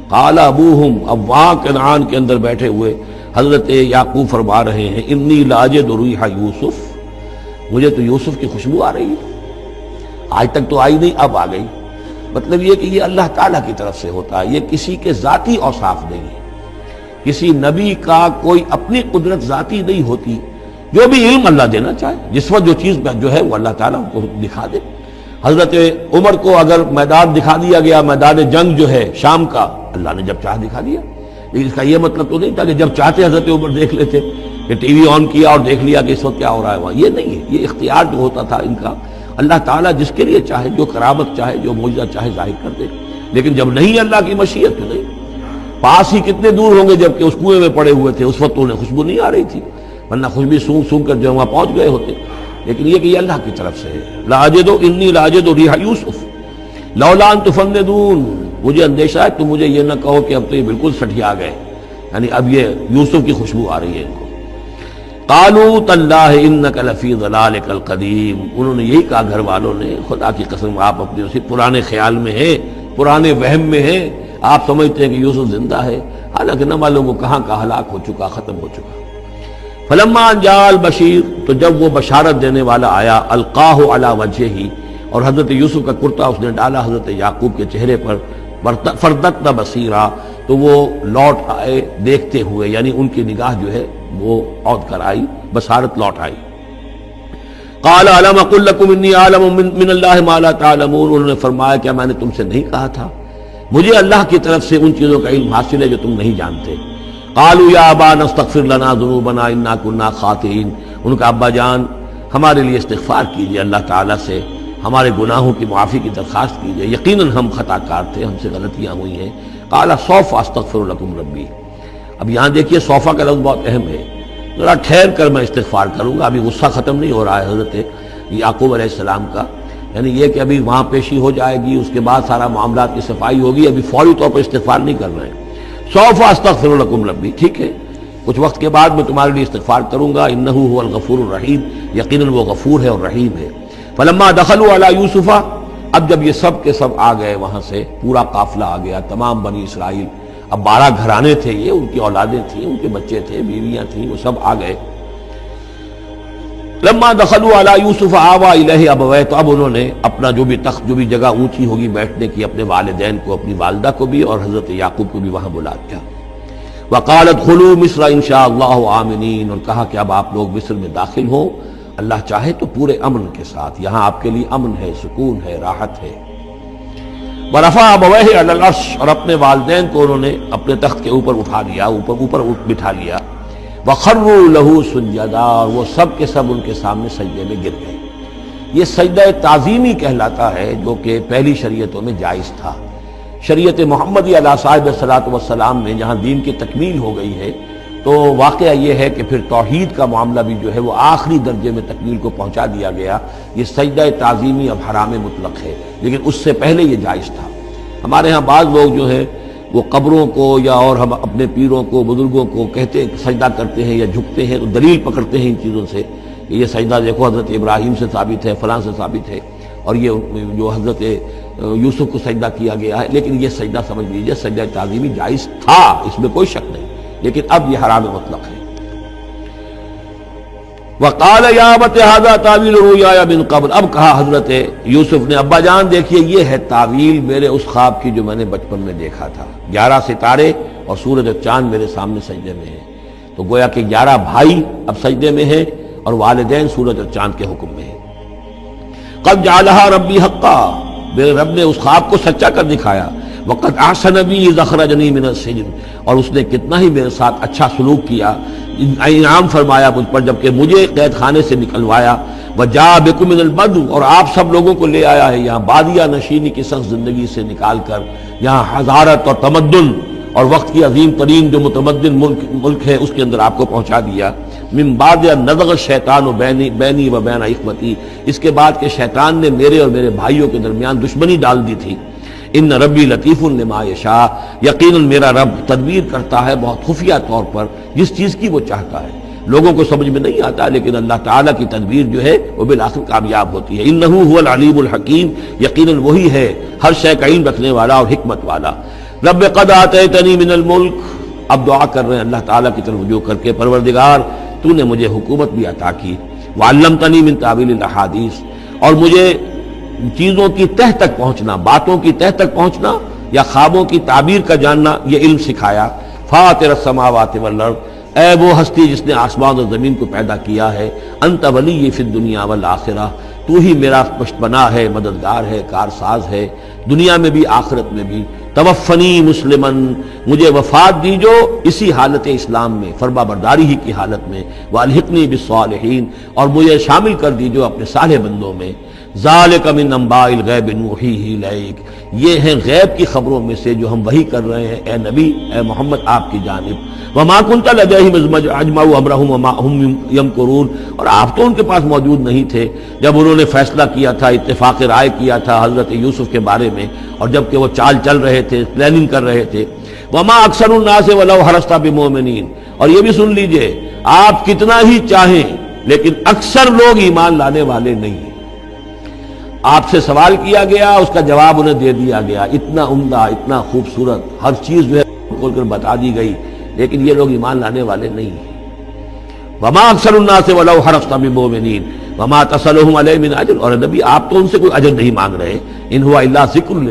قال ابوہم، اب وہاں کنعان کے اندر بیٹھے ہوئے حضرت یعقوب فرما رہے ہیں انی لاجد ریح یوسف، مجھے تو یوسف کی خوشبو آ رہی ہے، آج تک تو آئی نہیں اب آ گئی۔ مطلب یہ کہ یہ اللہ تعالیٰ کی طرف سے ہوتا ہے، یہ کسی کے ذاتی اوصاف نہیں ہے، کسی نبی کا کوئی اپنی قدرت ذاتی نہیں ہوتی، جو بھی علم اللہ دینا چاہے، جس وقت جو چیز جو ہے وہ اللہ تعالیٰ کو دکھا دے۔ حضرت عمر کو اگر میدان دکھا دیا گیا، میدان جنگ جو ہے شام کا، اللہ نے جب چاہ دکھا دیا، لیکن اس کا یہ مطلب تو نہیں تھا کہ جب چاہتے حضرت عمر دیکھ لیتے، کہ ٹی وی آن کیا اور دیکھ لیا کہ اس وقت کیا ہو رہا ہے وہاں، یہ نہیں ہے، یہ اختیار جو ہوتا تھا ان کا، اللہ تعالیٰ جس کے لیے چاہے، جو کرامت چاہے، جو معجزہ چاہے ظاہر کر دے، لیکن جب نہیں اللہ کی مشیت تو نہیں۔ پاس ہی کتنے دور ہوں گے جبکہ اس کنویں میں پڑے ہوئے تھے، اس وقت انہیں خوشبو نہیں آ رہی تھی، ورنہ خوشبو سونگ سونگ کر جو وہاں پہنچ گئے ہوتے، لیکن یہ کہ یہ اللہ کی طرف سے ہے۔ لاجد انی لاجد ریح یوسف لولا ان تفندون، مجھے اندیشہ ہے تم مجھے یہ نہ کہو کہ اب تو یہ بالکل سٹھیا گئے، یعنی اب یہ یوسف کی خوشبو آ رہی ہے ان کو۔ قالوا تاللہ انک لفی ضلالک القدیم، انہوں نے یہی کہا گھر والوں نے، خدا کی قسم آپ اپنے اسی پرانے خیال میں ہیں، پرانے وہم میں ہیں، آپ سمجھتے ہیں کہ یوسف زندہ ہے، حالانکہ نہ معلوم وہ کہاں کا ہلاک ہو چکا، ختم ہو چکا۔ فلما جاء البشیر، تو جب وہ بشارت دینے والا آیا، القاہ علی وجہہ، اور حضرت یوسف کا کرتا اس نے ڈالا حضرت یعقوب کے چہرے پر، فردت بصیرا، تو وہ لوٹ آئے دیکھتے ہوئے، یعنی ان کی نگاہ جو ہے وہ عود کر آئی، بصارت لوٹ آئی۔ قال الم اقل لکم انی اعلم من اللہ ما لا تعلمون، انہوں نے فرمایا کیا میں نے تم سے نہیں کہا تھا، مجھے اللہ کی طرف سے ان چیزوں کا علم حاصل ہے جو تم نہیں جانتے۔ قالوا یا ابانا استغفر لنا ذنوبنا انا كنا خاطئین، ان کا ابا جان ہمارے لیے استغفار کیجئے، اللہ تعالیٰ سے ہمارے گناہوں کی معافی کی درخواست کیجئے، یقیناً ہم خطا کار تھے، ہم سے غلطیاں ہوئی ہیں۔ قال سوف استغفر لکم ربی، اب یہاں دیکھیے صوفہ کا لفظ بہت اہم ہے، ذرا ٹھہر کر میں استغفار کروں گا، ابھی غصہ ختم نہیں ہو رہا ہے حضرت یعقوب علیہ السلام کا، یعنی یہ کہ ابھی وہاں پیشی ہو جائے گی، اس کے بعد سارا معاملات کی صفائی ہوگی، ابھی فوری طور پر استغفار نہیں کرنا ہے۔ سوف استغفر لکم ربی، ٹھیک ہے، کچھ وقت کے بعد میں تمہارے لیے استغفار کروں گا، انہ هو الغفور الرحیم، یقیناً وہ غفور ہے اور رحیم ہے۔ فلما دخلوا علی یوسف، اب جب یہ سب کے سب آ گئے وہاں سے، پورا قافلہ آ گیا، تمام بنی اسرائیل، اب 12 گھرانے تھے یہ، ان کی اولادیں تھیں، ان کے بچے تھے، بیویاں تھیں، وہ سب آ گئے۔ لما دخلوا علی یوسف آوی الیہ ابویہ، تو اب انہوں نے اپنا جو بھی تخت، جو بھی جگہ اونچی ہوگی بیٹھنے کی، اپنے والدین کو، اپنی والدہ کو بھی اور حضرت یعقوب کو بھی وہاں بلا دیا۔ وقالت ادخلوا مصر ان شاء اللہ آمنین، اور کہا کہ اب آپ لوگ مصر میں داخل ہوں اللہ چاہے تو پورے امن کے ساتھ، یہاں آپ کے لیے امن ہے، سکون ہے، راحت ہے۔ ورفع ابویہ علی العرش، اور اپنے والدین کو انہوں نے اپنے تخت کے اوپر اٹھا لیا، اوپر بٹھا لیا۔ وخروا لہ سجدا، اور وہ سب کے سب ان کے سامنے سجدے میں گر گئے۔ یہ سجدہ تعظیمی کہلاتا ہے، جو کہ پہلی شریعتوں میں جائز تھا۔ شریعت محمدی علیہ صاحب الصلاۃ والسلام میں جہاں دین کی تکمیل ہو گئی ہے، تو واقعہ یہ ہے کہ پھر توحید کا معاملہ بھی جو ہے وہ آخری درجے میں تکمیل کو پہنچا دیا گیا۔ یہ سجدہ تعظیمی اب حرام مطلق ہے، لیکن اس سے پہلے یہ جائز تھا۔ ہمارے ہاں بعض لوگ جو ہے وہ قبروں کو یا اور ہم اپنے پیروں کو، بزرگوں کو کہتے سجدہ کرتے ہیں یا جھکتے ہیں، تو دلیل پکڑتے ہیں ان چیزوں سے کہ یہ سجدہ دیکھو حضرت ابراہیم سے ثابت ہے، فلاں سے ثابت ہے، اور یہ جو حضرت یوسف کو سجدہ کیا گیا ہے، لیکن یہ سجدہ سمجھ لیجیے سجدہ تعظیمی جائز تھا، اس میں کوئی شک نہیں، لیکن اب یہ حرام مطلق ہے۔ وقال یا ابت ھذا تاویل رؤیایا من قبل، اب کہا حضرت یوسف نے، ابا جان دیکھیے یہ ہے تعویل میرے اس خواب کی جو میں نے بچپن میں دیکھا تھا، 11 ستارے اور سورج اور چاند میرے سامنے سجدے میں ہیں، تو گویا کہ 11 بھائی اب سجدے میں ہیں اور والدین سورج اور چاند کے حکم میں ہیں۔ قد جعلها ربی حقا، میرے رب نے اس خواب کو سچا کر دکھایا۔ وقد احسن بی اذ اخرجنی من السجن، اور اس نے کتنا ہی میرے ساتھ اچھا سلوک کیا، انعام فرمایا مجھ پر جبکہ مجھے قید خانے سے نکلوایا۔ وجاء بکم من البدو، اور آپ سب لوگوں کو لے آیا ہے یہاں بادیہ نشینی کی سخت زندگی سے نکال کر یہاں حضارت اور تمدن اور وقت کی عظیم ترین جو متمدن ملک ہے اس کے اندر آپ کو پہنچا دیا۔ من بعد نزغ الشیطان بینی و بین اخوتی، اس کے بعد کہ شیطان نے میرے اور میرے بھائیوں کے درمیان دشمنی ڈال دی تھی۔ ان ربی لطیف لما یشاء، یقیناً میرا رب تدبیر کرتا ہے بہت خفیہ طور پر جس چیز کی وہ چاہتا ہے، لوگوں کو سمجھ میں نہیں آتا، لیکن اللہ تعالیٰ کی تدبیر جو ہے وہ بالآخر کامیاب ہوتی ہے۔ انہ هو العلیم الحکیم، یقیناً وہی ہے ہر شے کا علم رکھنے والا اور حکمت والا۔ رب قد آتیتنی من الملک، اب دعا کر رہے ہیں اللہ تعالیٰ کی طرف رجوع کر کے، پروردگار تو نے مجھے حکومت بھی عطا کی، وعلمتنی من تعویل الاحادیث، اور مجھے چیزوں کی تہ تک پہنچنا، باتوں کی تہ تک پہنچنا یا خوابوں کی تعبیر کا جاننا، یہ علم سکھایا۔ فاطر السماوات والارض، اے وہ ہستی جس نے آسمان اور زمین کو پیدا کیا ہے، انت ولی فی الدنیا والآخرہ، تو ہی میرا پشتپناہ ہے، مددگار ہے، کارساز ہے، دنیا میں بھی آخرت میں بھی۔ توفنی مسلمن، مجھے وفات دیجو اسی حالت اسلام میں، فرما برداری ہی کی حالت میں، والحقنی بالصالحین، اور مجھے شامل کر دیجو اپنے صالح بندوں میں۔ ذالک من انباء الغیب نوحیہ الیک، یہ ہیں غیب کی خبروں میں سے جو ہم وحی کر رہے ہیں اے نبی، اے محمد آپ کی جانب۔ وما کنت لدیہم اذ اجمعوا امرہم وما ہم یمکرون، اور آپ تو ان کے پاس موجود نہیں تھے جب انہوں نے فیصلہ کیا تھا، اتفاق رائے کیا تھا حضرت یوسف کے بارے میں، اور جب کہ وہ چال چل رہے تھے، پلاننگ کر رہے تھے۔ وما اکثر الناس ولو حرصت بمؤمنین، اور یہ بھی سن لیجئے آپ کتنا ہی چاہیں لیکن اکثر لوگ ایمان لانے والے نہیں ہیں۔ آپ سے سوال کیا گیا، اس کا جواب انہیں دے دیا گیا، اتنا عمدہ، اتنا خوبصورت، ہر چیز جو ہے کھول کر بتا دی گئی، لیکن یہ لوگ ایمان لانے والے نہیں ہیں۔ وما اکثر الناس ولو حرصت بمؤمنین وما تسألهم علیہ من اجر، اور نبی آپ تو ان سے کوئی اجر نہیں مانگ رہے، ان ہوا الا ذکر